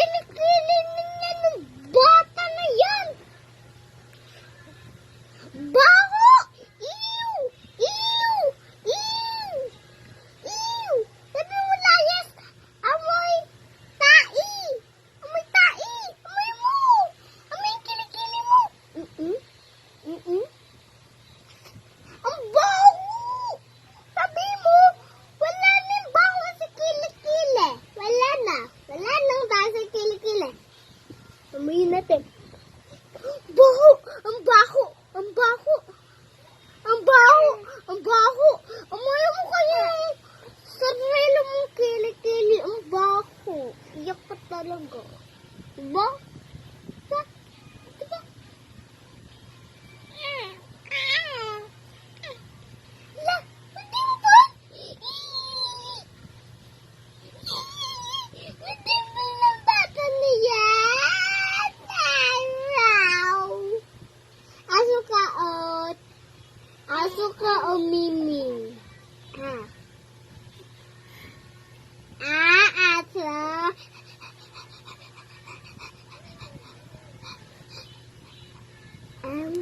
kilikili niya ng bata na yan. Baho! Ew! Ew! Ew! Ew! Sabi mo layas, amoy tai! Amoy tai! Amoy mo! Amoy yung kilikili mo! Ang baho! Sabi mo, wala nang baho sa kilikili. Wala na. Wala nang baho sa kilikili. Amoyin natin. Baho! Ang baho! Ang baho! Ang baho! Ang baho! Amoy mo kaya yung sarili mong kilikili. Ang baho. Iyak ka talaga. Diba? Diba? Diba? La, hindi mo ba? Hindi mo lang bata na yan. Araw. Aso ka o. Aso ka o Mimi. Ha? Aso. Um.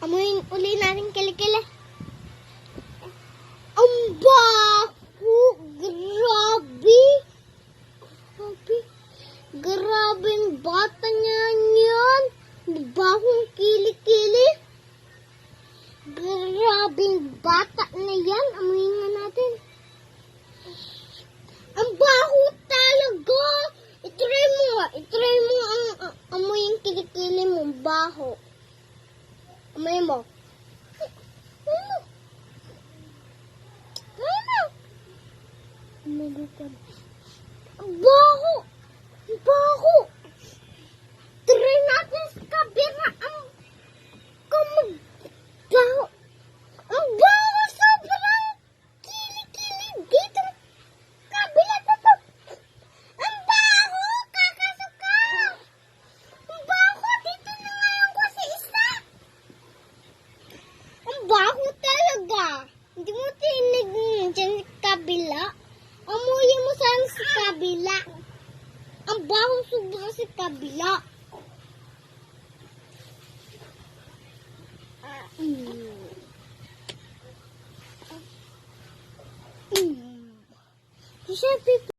Amoyin uli natin kilikili. Ang baho! Grabe! Grabe! Grabe ang bata niya yan! Bahong kilikili! Grabe ang bata na yan! Amoyin nga natin. Ang baho talaga! Itry mo nga! Itry mo ang amoy yung kilikili mo. Baho. Amoy mo. Ang baho! Ang baho! Try natin sa kabila ang baho. Ang baho! Sobrang kilikili dito. Kabila pa to. Ang baho! Kakasuka! Ang baho! Dito na ngayon ko sa isa. Ang baho talaga. Hindi mo tinig dyan sa kabila. Amoyin mo sana sa kabila. Ang baho sobra sa kabila. Siyempre,